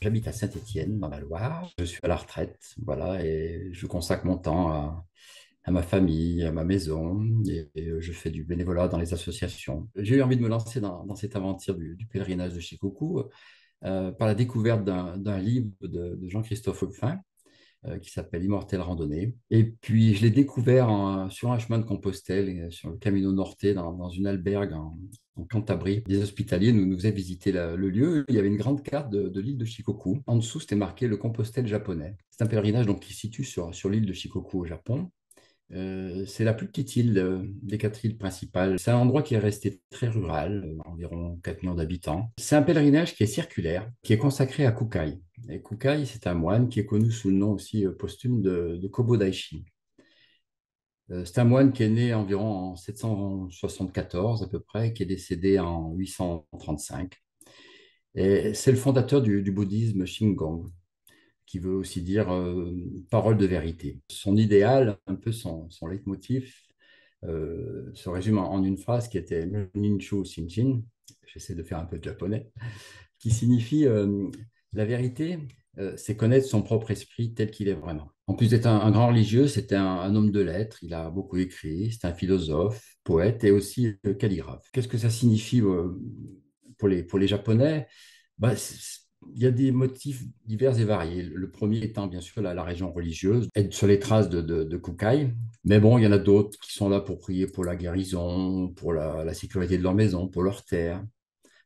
J'habite à Saint-Étienne, dans la Loire. Je suis à la retraite, voilà, et je consacre mon temps à ma famille, à ma maison, et je fais du bénévolat dans les associations. J'ai eu envie de me lancer dans cette aventure du pèlerinage de Shikoku par la découverte d'un livre de Jean-Christophe Rufin qui s'appelle Immortelle Randonnée. Et puis, je l'ai découvert sur un chemin de Compostelle, sur le Camino Norte, dans une albergue en Cantabrie. Des hospitaliers nous faisaient visiter le lieu. Il y avait une grande carte de l'île de Shikoku. En dessous, c'était marqué le Compostelle japonais. C'est un pèlerinage donc, qui se situe sur l'île de Shikoku au Japon. C'est la plus petite île des quatre îles principales. C'est un endroit qui est resté très rural, environ 4 millions d'habitants. C'est un pèlerinage qui est circulaire, qui est consacré à Kukai. Et Kukai, c'est un moine qui est connu sous le nom aussi posthume de Kobo Daishi. C'est un moine qui est né environ en 774 à peu près, qui est décédé en 835. Et c'est le fondateur du bouddhisme Shingon, qui veut aussi dire parole de vérité. Son idéal, un peu son leitmotiv, se résume en une phrase qui était Ninshu Shinshin, j'essaie de faire un peu de japonais, qui signifie la vérité, c'est connaître son propre esprit tel qu'il est vraiment. En plus d'être un grand religieux, c'était un homme de lettres, il a beaucoup écrit, c'est un philosophe, poète et aussi calligraphe. Qu'est-ce que ça signifie pour les Japonais? Bah, il y a des motifs divers et variés. Le premier étant bien sûr la région religieuse, être sur les traces de Kukai. Mais bon, il y en a d'autres qui sont là pour prier pour la guérison, pour la sécurité de leur maison, pour leur terre,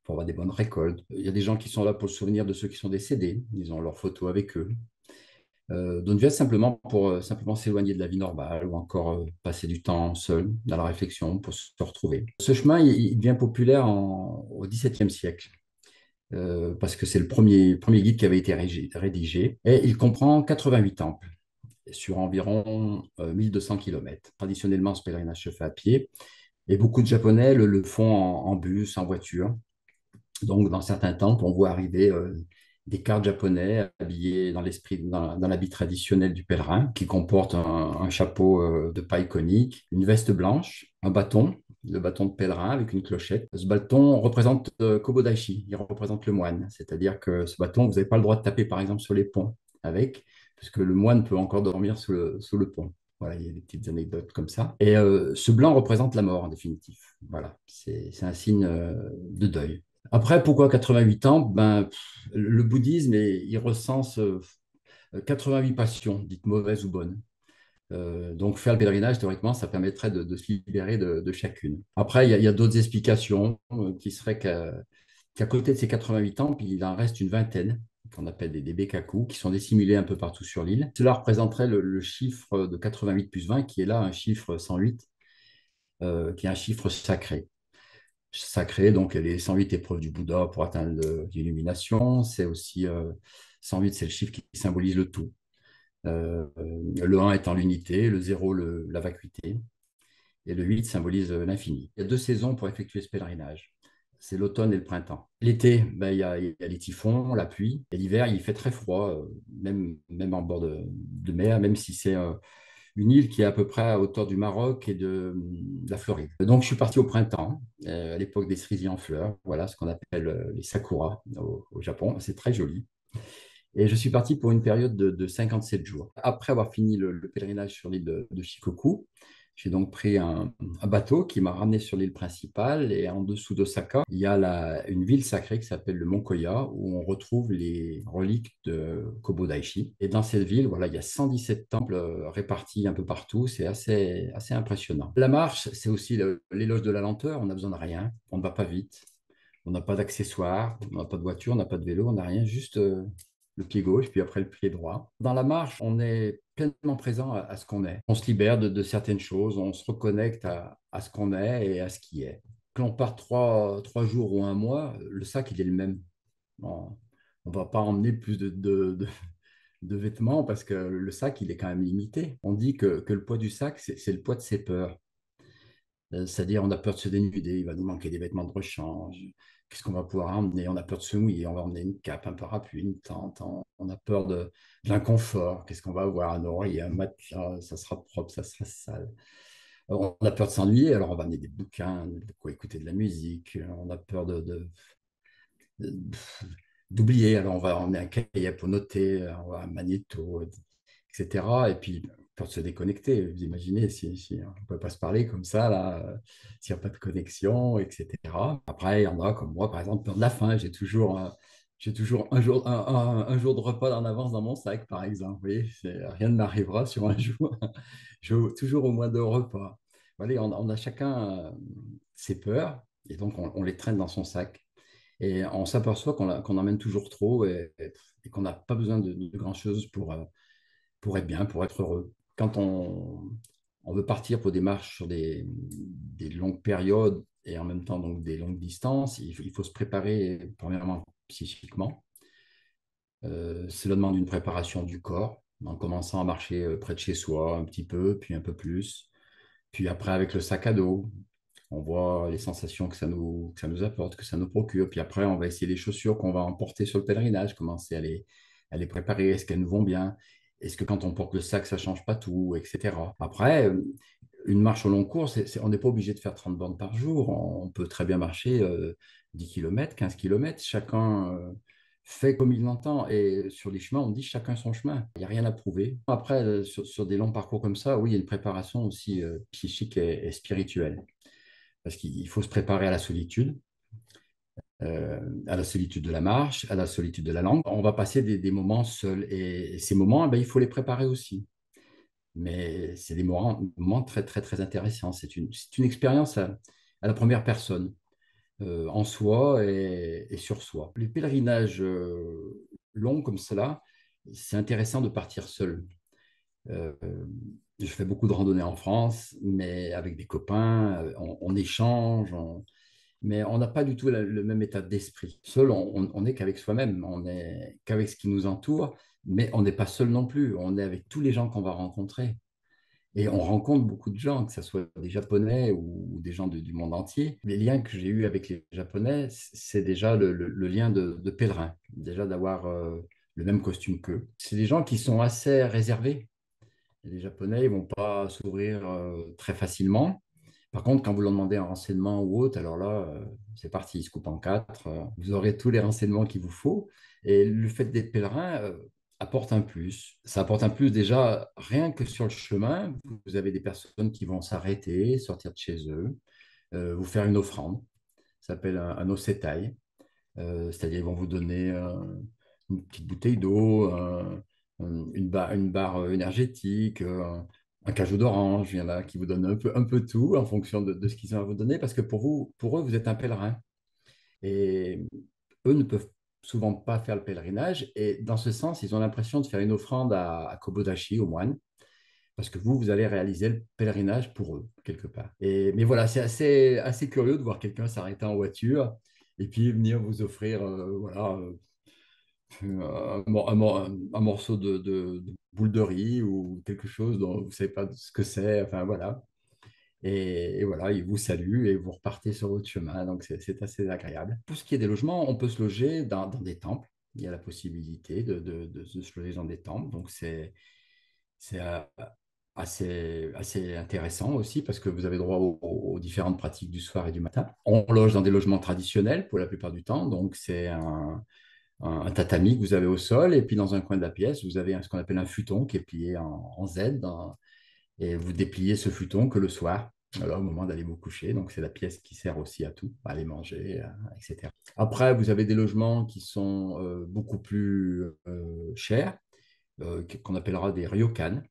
pour avoir des bonnes récoltes. Il y a des gens qui sont là pour le souvenir de ceux qui sont décédés. Ils ont leurs photos avec eux. D'autres viennent simplement pour simplement s'éloigner de la vie normale ou encore passer du temps seul dans la réflexion pour se retrouver. Ce chemin, il devient populaire au XVIIe siècle parce que c'est le premier guide qui avait été rédigé. Et il comprend 88 temples sur environ 1200 km. Traditionnellement, ce pèlerinage se fait à pied. Et beaucoup de Japonais le font en bus, en voiture. Donc, dans certains temples, on voit arriver des cartes japonais habillés dans l'habit traditionnel du pèlerin, qui comporte un chapeau de paille conique, une veste blanche, un bâton, le bâton de pèlerin avec une clochette. Ce bâton représente Kobodaishi, il représente le moine. C'est-à-dire que ce bâton, vous n'avez pas le droit de taper, par exemple, sur les ponts avec, puisque le moine peut encore dormir sous le pont. Voilà, il y a des petites anecdotes comme ça. Et ce blanc représente la mort, en définitif. Voilà, c'est un signe de deuil. Après, pourquoi 88 ans? Le bouddhisme, il recense 88 passions, dites mauvaises ou bonnes. Donc, faire le pèlerinage, théoriquement, ça permettrait de se libérer de chacune. Après, il y a d'autres explications qui seraient qu'à côté de ces 88 temples, il en reste une vingtaine, qu'on appelle des bekaku, qui sont dissimulés un peu partout sur l'île. Cela représenterait le chiffre de 88 plus 20, qui est là un chiffre 108, qui est un chiffre sacré. Donc, les 108 épreuves du Bouddha pour atteindre l'illumination. C'est aussi 108, c'est le chiffre qui symbolise le tout. Le 1 étant l'unité, le 0, la vacuité, et le 8 symbolise l'infini. Il y a deux saisons pour effectuer ce pèlerinage. C'est l'automne et le printemps. L'été, il y a les typhons, la pluie. Et l'hiver, il fait très froid, même en bord de mer, même si c'est une île qui est à peu près à hauteur du Maroc et de la Floride. Donc, je suis parti au printemps, à l'époque des cerisiers en fleurs, voilà ce qu'on appelle les sakuras au Japon. C'est très joli. Et je suis parti pour une période de 57 jours. Après avoir fini le pèlerinage sur l'île de Shikoku, j'ai donc pris un bateau qui m'a ramené sur l'île principale. Et en dessous d'Osaka, il y a une ville sacrée qui s'appelle le Mont Koya, où on retrouve les reliques de Kobodaishi. Et dans cette ville, voilà, il y a 117 temples répartis un peu partout. C'est assez impressionnant. La marche, c'est aussi l'éloge de la lenteur. On n'a besoin de rien. On ne va pas vite. On n'a pas d'accessoires. On n'a pas de voiture. On n'a pas de vélo. On n'a rien. Juste le pied gauche, puis après le pied droit. Dans la marche, on est pleinement présent à ce qu'on est. On se libère de certaines choses, on se reconnecte à ce qu'on est et à ce qui est. Que l'on part 3 jours ou un mois, le sac, il est le même. On ne va pas emmener plus de vêtements parce que le sac, il est quand même limité. On dit que le poids du sac, c'est le poids de ses peurs. C'est-à-dire, on a peur de se dénuder, il va nous manquer des vêtements de rechange. Qu'est-ce qu'on va pouvoir emmener? On a peur de se mouiller, on va emmener une cape, un parapluie, une tente. On a peur de l'inconfort. Qu'est-ce qu'on va avoir? Un oreiller, un matelas, ça sera propre, ça sera sale. On a peur de s'ennuyer, alors on va amener des bouquins, de quoi écouter de la musique. On a peur de d'oublier. Alors, on va emmener un cahier pour noter, on va un magnéto, etc. Et puis, pour se déconnecter, vous imaginez, si on ne peut pas se parler comme ça, là, s'il n'y a pas de connexion, etc. Après, il y en a comme moi, par exemple, peur de la faim. J'ai toujours un jour de repas en avance dans mon sac, par exemple. Vous voyez, rien ne m'arrivera sur un jour. J'ai toujours au moins 2 repas. Voilà, on a chacun ses peurs, et donc on les traîne dans son sac. Et on s'aperçoit qu'on emmène toujours trop et qu'on n'a pas besoin de grand-chose pour être bien, pour être heureux. Quand on veut partir pour des marches sur des longues périodes et en même temps donc des longues distances, il faut se préparer premièrement psychiquement. Cela demande une préparation du corps, en commençant à marcher près de chez soi un petit peu, puis un peu plus. Puis après, avec le sac à dos, on voit les sensations que ça nous apporte, que ça nous procure. Puis après, on va essayer les chaussures qu'on va emporter sur le pèlerinage, commencer à les préparer. Est-ce qu'elles nous vont bien? Est-ce que quand on porte le sac, ça ne change pas tout, etc. Après, une marche au long cours, on n'est pas obligé de faire 30 bornes par jour. On peut très bien marcher 10 km, 15 km. Chacun fait comme il l'entend. Et sur les chemins, on dit chacun son chemin. Il n'y a rien à prouver. Après, sur des longs parcours comme ça, oui, il y a une préparation aussi psychique et spirituelle. Parce qu'il faut se préparer à la solitude de la marche, à la solitude de la langue. On va passer des moments seuls. Et ces moments, eh ben, il faut les préparer aussi. Mais c'est des moments très, très, très intéressants. C'est une expérience à la première personne, en soi et sur soi. Les pèlerinages longs comme cela, c'est intéressant de partir seul. Euh, je fais beaucoup de randonnées en France, mais avec des copains, on échange, mais on n'a pas du tout le même état d'esprit. Seul, on n'est qu'avec soi-même, on n'est qu'avec ce qui nous entoure, mais on n'est pas seul non plus. On est avec tous les gens qu'on va rencontrer. Et on rencontre beaucoup de gens, que ce soit des Japonais ou des gens du monde entier. Les liens que j'ai eus avec les Japonais, c'est déjà le lien de pèlerin, déjà d'avoir le même costume qu'eux. C'est des gens qui sont assez réservés. Les Japonais, ils vont pas s'ouvrir très facilement. Par contre, quand vous leur demandez un renseignement ou autre, alors là, c'est parti, ils se coupent en quatre. Vous aurez tous les renseignements qu'il vous faut. Et le fait d'être pèlerin apporte un plus. Ça apporte un plus déjà, rien que sur le chemin, vous avez des personnes qui vont s'arrêter, sortir de chez eux, vous faire une offrande. Ça s'appelle un osetai. C'est-à-dire, ils vont vous donner une petite bouteille d'eau, une barre énergétique, un cajou d'orange. Il y en a qui vous donnent un peu tout en fonction de ce qu'ils ont à vous donner, parce que pour eux, vous êtes un pèlerin. Et eux ne peuvent souvent pas faire le pèlerinage. Et dans ce sens, ils ont l'impression de faire une offrande à Kobodashi, au moine, parce que vous allez réaliser le pèlerinage pour eux, quelque part. Mais voilà, c'est assez curieux de voir quelqu'un s'arrêter en voiture et puis venir vous offrir voilà, un morceau de boule de riz ou quelque chose dont vous ne savez pas ce que c'est. Enfin, voilà. Et voilà, il vous salue et vous repartez sur votre chemin. Donc, c'est assez agréable. Pour ce qui est des logements, on peut se loger dans des temples. Il y a la possibilité de se loger dans des temples. Donc, c'est assez intéressant aussi parce que vous avez droit aux différentes pratiques du soir et du matin. On loge dans des logements traditionnels pour la plupart du temps. Donc, c'est un tatami que vous avez au sol. Et puis, dans un coin de la pièce, vous avez ce qu'on appelle un futon qui est plié en Z. Et vous dépliez ce futon que le soir, voilà, au moment d'aller vous coucher. Donc, c'est la pièce qui sert aussi à tout, à aller manger, etc. Après, vous avez des logements qui sont beaucoup plus chers, qu'on appellera des ryokan.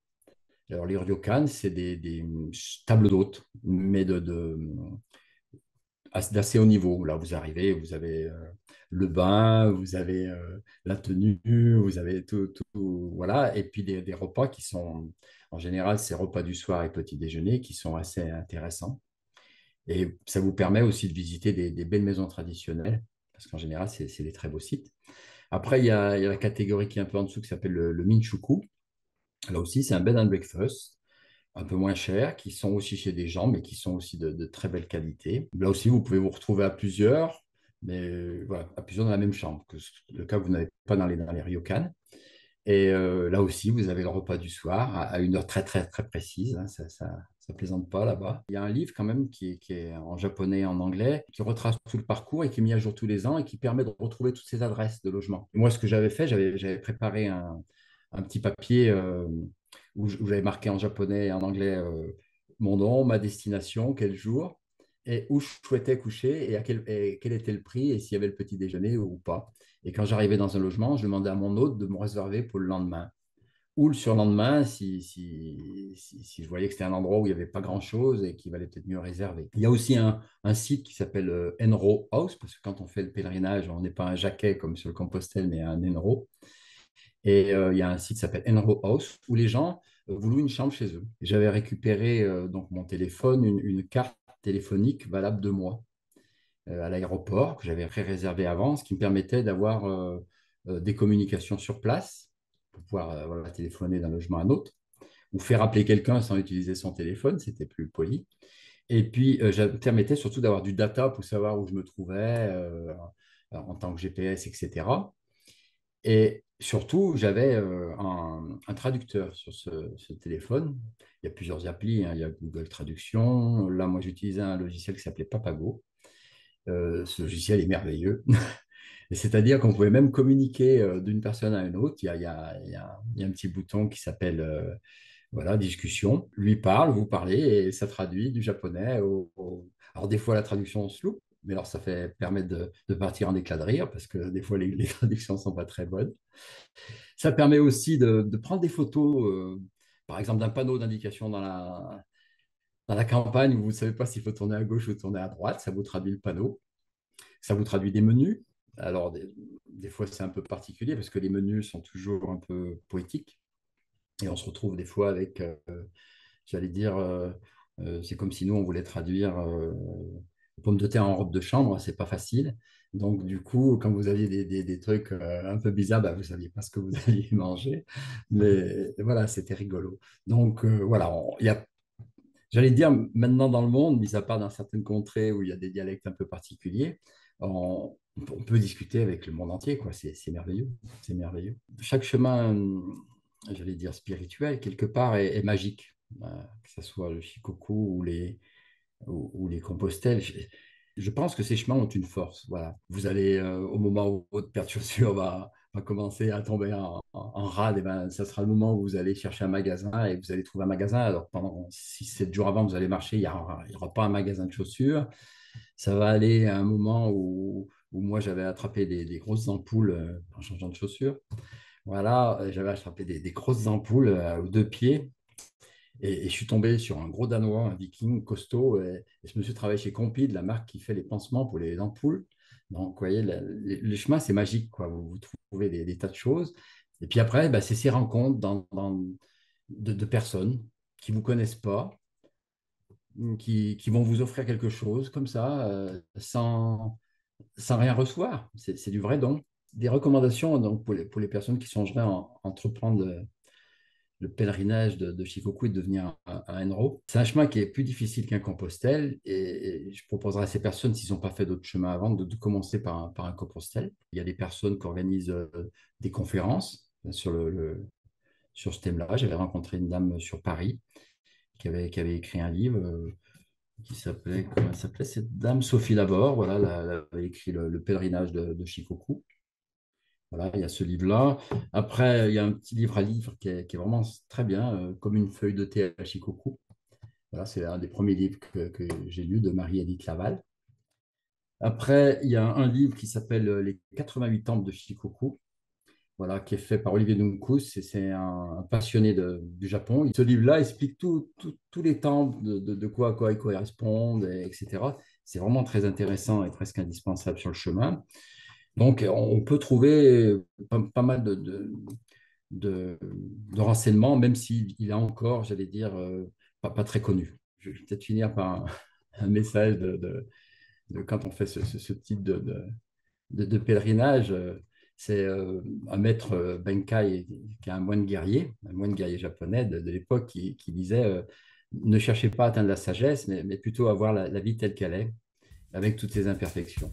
Alors, les ryokan, c'est des tables d'hôtes, mais d'assez haut niveau. Là, vous arrivez, vous avez le bain, vous avez la tenue, vous avez tout, voilà. Et puis des repas qui sont, en général, ces repas du soir et petit déjeuner qui sont assez intéressants. Et ça vous permet aussi de visiter des belles maisons traditionnelles, parce qu'en général, c'est des très beaux sites. Après, il y a la catégorie qui est un peu en dessous qui s'appelle le Minchuku. Là aussi, c'est un bed and breakfast un peu moins chers, qui sont aussi chez des gens, mais qui sont aussi de très belle qualité. Là aussi, vous pouvez vous retrouver à plusieurs, mais voilà, à plusieurs dans la même chambre, que le cas que vous n'avez pas dans les ryokan. Et là aussi, vous avez le repas du soir à une heure très, très, très précise, hein, ça plaisante pas là-bas. Il y a un livre quand même qui est en japonais et en anglais, qui retrace tout le parcours et qui est mis à jour tous les ans et qui permet de retrouver toutes ces adresses de logement. Et moi, ce que j'avais fait, j'avais préparé un petit papier où j'avais marqué en japonais et en anglais mon nom, ma destination, quel jour, et où je souhaitais coucher et quel était le prix et s'il y avait le petit déjeuner ou pas. Et quand j'arrivais dans un logement, je demandais à mon hôte de me réserver pour le lendemain. Ou le surlendemain, si je voyais que c'était un endroit où il n'y avait pas grand-chose et qu'il valait peut-être mieux réserver. Il y a aussi un site qui s'appelle Enro House, parce que quand on fait le pèlerinage, on n'est pas un jaquet comme sur le Compostelle, mais un Enro. Et il y a un site qui s'appelle Enro House, où les gens vous louent une chambre chez eux. J'avais récupéré donc mon téléphone, une carte téléphonique valable 2 mois à l'aéroport que j'avais pré-réservé avant, ce qui me permettait d'avoir des communications sur place pour pouvoir voilà, téléphoner d'un logement à un autre ou faire appeler quelqu'un sans utiliser son téléphone, c'était plus poli. Et puis, ça me permettait surtout d'avoir du data pour savoir où je me trouvais en tant que GPS, etc. Et surtout, j'avais un traducteur sur ce téléphone. Il y a plusieurs applis, hein. Il y a Google Traduction. Là, moi, j'utilisais un logiciel qui s'appelait Papago. Ce logiciel est merveilleux. C'est-à-dire qu'on pouvait même communiquer d'une personne à une autre. Il y a un petit bouton qui s'appelle voilà, discussion. Lui parle, vous parlez, et ça traduit du japonais Alors, des fois, la traduction se loupe, mais alors ça fait permettre de partir en éclat de rire, parce que des fois, les traductions ne sont pas très bonnes. Ça permet aussi de prendre des photos, par exemple, d'un panneau d'indication dans la campagne où vous ne savez pas s'il faut tourner à gauche ou tourner à droite. Ça vous traduit le panneau. Ça vous traduit des menus. Alors, des fois, c'est un peu particulier parce que les menus sont toujours un peu poétiques. Et on se retrouve des fois avec, j'allais dire, c'est comme si nous, on voulait traduire pommes de terre en robe de chambre. C'est pas facile. Donc, du coup, quand vous aviez des trucs un peu bizarres, bah, vous ne saviez pas ce que vous alliez manger. Mais voilà, c'était rigolo. Donc, voilà, il y a j'allais dire, maintenant dans le monde, mis à part dans certaines contrées où il y a des dialectes un peu particuliers, on peut discuter avec le monde entier, quoi. C'est merveilleux. C'est merveilleux. Chaque chemin, j'allais dire spirituel, quelque part, est magique. Que ce soit le Shikoku ou les Compostelles. Je pense que ces chemins ont une force. Voilà. Vous allez, au moment où votre paire de chaussures va commencer à tomber en rade, et ben, ça sera le moment où vous allez chercher un magasin et vous allez trouver un magasin. Alors, pendant 6, 7 jours avant, vous allez marcher, il y aura pas un magasin de chaussures. Ça va aller à un moment où moi, j'avais attrapé des grosses ampoules en changeant de chaussures. Voilà, j'avais attrapé des grosses ampoules aux 2 pieds. Et je suis tombé sur un gros Danois, un viking costaud, et je me suis travaillé chez Compide, la marque qui fait les pansements pour les ampoules. Donc, vous voyez, le chemin, c'est magique, quoi. Vous trouvez des tas de choses. Et puis après, bah, c'est ces rencontres de personnes qui ne vous connaissent pas, qui vont vous offrir quelque chose comme ça, sans rien recevoir. C'est du vrai don. Des recommandations donc, pour les personnes qui songeraient à entreprendre le pèlerinage de Shikoku et de devenir un Enro. C'est un chemin qui est plus difficile qu'un Compostelle et je proposerais à ces personnes, s'ils n'ont pas fait d'autres chemins avant, de commencer par un Compostelle. Il y a des personnes qui organisent des conférences sur ce thème-là. J'avais rencontré une dame sur Paris qui avait écrit un livre qui s'appelait, comment elle s'appelait cette dame? Sophie Laborde, voilà, elle avait écrit le pèlerinage de Shikoku. Voilà, il y a ce livre-là. Après, il y a un petit livre à livre qui est vraiment très bien, comme une feuille de thé à Shikoku. Voilà, c'est un des premiers livres que j'ai lu de Marie-Édith Laval. Après, il y a un livre qui s'appelle Les 88 temples de Shikoku, voilà, qui est fait par Olivier Dunkus. C'est un passionné du Japon. Ce livre-là explique tous les temples, de quoi à quoi ils correspondent, etc. C'est vraiment très intéressant et presque indispensable sur le chemin. Donc, on peut trouver pas mal de renseignements, même s'il est encore, j'allais dire, pas très connu. Je vais peut-être finir par un message quand on fait ce type de pèlerinage. C'est un maître Benkai, qui est un moine guerrier japonais de l'époque, qui disait ne cherchez pas à atteindre la sagesse, mais plutôt à voir la vie telle qu'elle est, avec toutes ses imperfections.